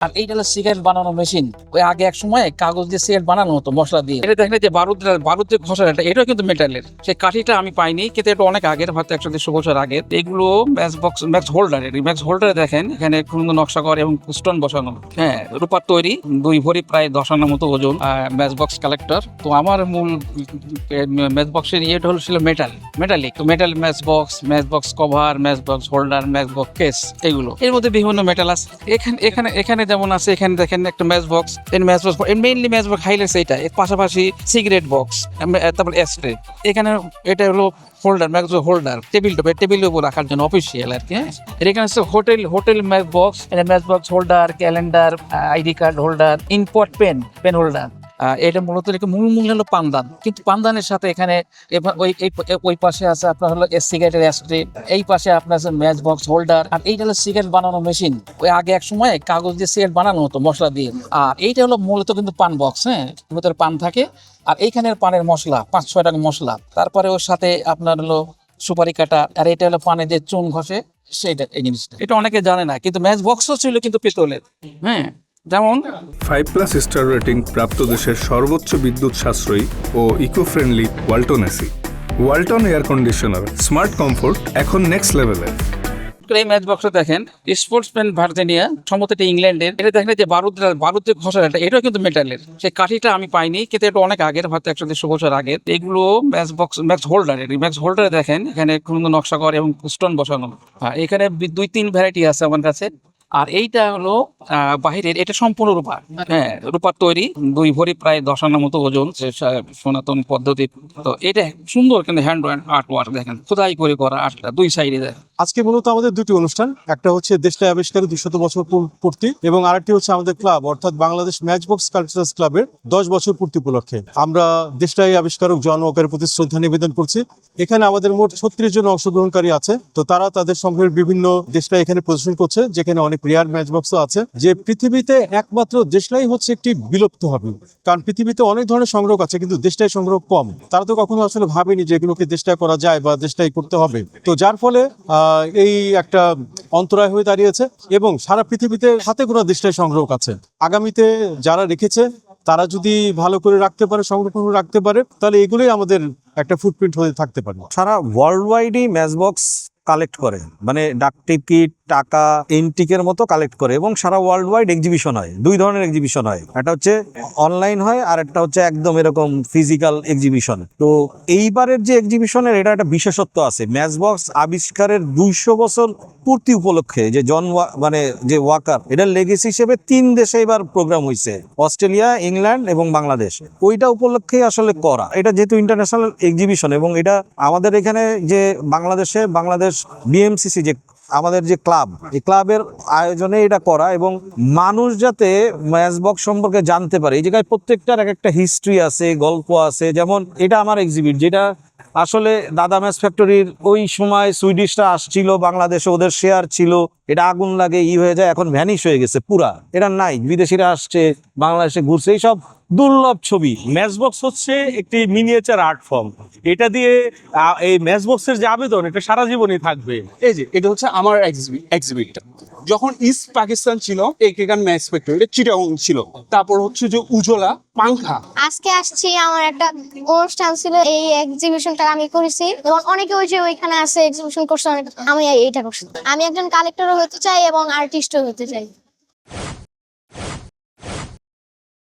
আর এইটা হলো সিগারেট বানানো মেশিন। ওই আগে এক সময় কাগজ দিয়ে সিগারেট বানানো হতো মশলা দিয়ে। এটা দেখেন যে বারুদ যে ঘষা, এটাও কিন্তু মেটালের। সেই কাঠিটা আমি পাইনি, কিন্তু এটা অনেক আগের, হয়তো 100-150 বছর আগের। এগুলো ম্যাচ হোল্ডার। ম্যাচ হোল্ডারে দেখেন এখানে সুন্দর নকশা করে এবং স্টোন বসানো। হ্যাঁ, রূপার তৈরি, 2 ভরি প্রায় 10 আনার মতো ওজন ম্যাচ বক্স কালেক্টর। তো আমার মূল ম্যাচ বক্সের ইয়েটা ছিল মেটালিক। তো metal match box cover, match box holder, match box case, এগুলো এর মধ্যে বিভিন্ন মেটাল আছে। এখানে যেমন আছে, এখানে দেখেন একটা match box, mainly match box highlights এইটা। এর পাশাপাশি সিগারেট বক্স, তারপর এস্ট্রে। এখানে এটা হলো হোল্ডার, ম্যাচ হোল্ডার, টেবিলের উপর রাখার জন্য অফিসিয়াল আর কি। হ্যাঁ, এখানে হচ্ছে hotel match box, match box holder, calendar, ID card holder, import pen holder. এটা মূলত মূল হলো পানদান, কিন্তু পানদানের সাথে এখানে ওই পাশে আছে আপনার হলো সিগারেটের অ্যাস্ট্রে, এই পাশে আপনার আছে ম্যাচ বক্স হোল্ডার। আর এইটা হলো সিগারেট বানানো মেশিন। ওই আগে এক সময় কাগজ দিয়ে সিগারেট বানানো হতো মশলা দিয়ে। আর এইটা হলো মূলত কিন্তু পান বক্স। হ্যাঁ, ভিতরে পান থাকে। আর এইখানের পানের মশলা 5-6 টাকা মশলা, তারপরে ওর সাথে আপনার হলো সুপারি কাটা। আর এটা হলো পানে যে চুন ঘষে সেইটা, এই জিনিসটা এটা অনেকে জানে না, কিন্তু ম্যাচ বক্সও ছিল কিন্তু পিতলের। হ্যাঁ, যেমন 5+ স্টার রেটিং প্রাপ্ত দেশের সর্বোচ্চ বিদ্যুৎ সাশ্রয়ী ও eco friendly Walton AC. Walton air conditioner, smart comfort এখন নেক্সট লেভেলের। এই ম্যাচ বক্সটা দেখেন, স্পোর্টসম্যান ভার্জিনিয়া, সম্ভবত এটা ইংল্যান্ডের। এটা দেখেন যে বারুদ যে ঘষা, এটাও কিন্তু মেটালের। সেই কাঠিটা আমি পাইনি, কিন্তু এটা অনেক আগের, হয়তো 100-150 বছর আগের। এগুলো ম্যাচ হোল্ডারে দেখেন এখানে সুন্দর নকশা করে এবং স্টোন বসানো। হ্যাঁ, এখানে 2-3 ভ্যারাইটি আছে আমার কাছে। আর এইটা হলো বাহিরের, এটা সম্পূর্ণ রূপা। হ্যাঁ, রূপার তৈরি, 2 ভরি প্রায় 10 আনার মতো ওজন, সনাতন পদ্ধতি। তো এটা সুন্দর, কিন্তু হ্যান্ড আর্ট ওয়ার্ক দেখেন, খোদাই করে করা আর্টটা 2 সাইডে দেখেন। আজকে মূলত আমাদের দুটি অনুষ্ঠান, একটা হচ্ছে দেশলাই আবিষ্কারের 200 বছর পূর্তি, এবং আরেকটি হচ্ছে আমাদের ক্লাব অর্থাৎ বাংলাদেশ ম্যাচ বক্স কালচারাল ক্লাবের 10 বছর পূর্তি উপলক্ষে আমরা দেশলাই আবিষ্কারক জন ওয়াকারের প্রতি শ্রদ্ধা নিবেদন করছি। এখানে আমাদের মোট 36 জন অংশগ্রহণকারী আছে। তো তারা তাদের সংগ্রহের বিভিন্ন দেশলাই এখানে প্রদর্শন করছে, যেখানে অনেক রেয়ার ম্যাচ বক্সও আছে। যে পৃথিবীতে একমাত্র দেশলাই হচ্ছে একটি বিলুপ্ত হবি, কারণ পৃথিবীতে অনেক ধরনের সংগ্রহ আছে কিন্তু দেশলাই সংগ্রহ কম। তারা তো কখনো আসলে ভাবেনি যে এগুলোকে দেশলাই করা যায় বা দেশলাই করতে হবে। তো যার ফলে এই একটা অন্তরায় হয়ে দাঁড়িয়েছে, এবং সারা পৃথিবীতে হাতে গোনা দেশলাই সংগ্রহ আছে। আগামীতে যারা রেখেছে তারা যদি ভালো করে রাখতে পারে, সংরক্ষণ করে রাখতে পারে, তাহলে এগুলোই আমাদের একটা ফুটপ্রিন্ট হয়ে থাকতে পারে। সারা ওয়ার্ল্ড ওয়াইডই ম্যাচ বক্স কালেক্ট করে, মানে ডাক টিকিট, টাকা, এন্টিকের মতো কালেক্ট করে, এবং সারা ওয়ার্ল্ড ওয়াইড এক্সিবিশন হয়। 2 ধরনের এক্সিবিশন হয়, একটা হচ্ছে অনলাইন হয়, আর একটা হচ্ছে একদম এরকম ফিজিক্যাল এক্সিবিশন। তো এইবারের যে এক্সিবিশনের এটা একটা বিশেষত্ব আছে। ম্যাচ বক্স আবিষ্কারের 200 বছর পূর্তি উপলক্ষে যে মানে যে ওয়াকার, এটার লেগেসি হিসেবে 3 দেশে এবার প্রোগ্রাম হয়েছে, অস্ট্রেলিয়া, ইংল্যান্ড এবং বাংলাদেশ। ওইটা উপলক্ষে আসলে করা, এটা যেহেতু ইন্টারন্যাশনাল এক্সিবিশন, এবং এটা আমাদের এখানে যে বাংলাদেশ বিএমসিসি যে আমাদের যে ক্লাব, এই ক্লাবের আয়োজনে এটা করা, এবং মানুষ যাতে ম্যাচ বক্স সম্পর্কে জানতে পারে। এই জায়গায় প্রত্যেকটার এক একটা হিস্ট্রি আছে, গল্প আছে। যেমন এটা আমার এক্সিবিট, যেটা আসলে দাদা ম্যাচ ফ্যাক্টরির ওই সময় সুইডিশরা আসছিল বাংলাদেশে, ওদের শেয়ার ছিল, এটা আগুন লাগে হয়ে যায়, এখন ভ্যানিশ হয়ে গেছে পুরা, এটা নাই। বিদেশিরা আসছে, বাংলাদেশে ঘুরছে, এইসব দুর্লভ ছবি। ম্যাচ বক্স হচ্ছে একটি মিনিয়েচার আর্ট ফর্ম। এটা দিয়ে এই ম্যাচ বক্সের যে আবেদন, এটা সারা জীবনই থাকবে। এই যে এটা হচ্ছে আমার এক্সিবিটটা। যখন ইস্ট পাকিস্তান ছিল, এখানকার ম্যাচ ফ্যাক্টরি, এটা চিটাগং ছিল। তারপর হচ্ছে যে উজ্জ্বলা পাংখা। আজকে আসছি, আমার একটা অনুষ্ঠান ছিল, এই এক্সিবিশনটা আমি করেছি, এবং অনেকে ওই যে ওইখানে আছে এক্সিবিশন করছে, আমি এইটা করছি। আমি একজন কালেক্টরও হতে চাই এবং আর্টিস্টও হতে চাই।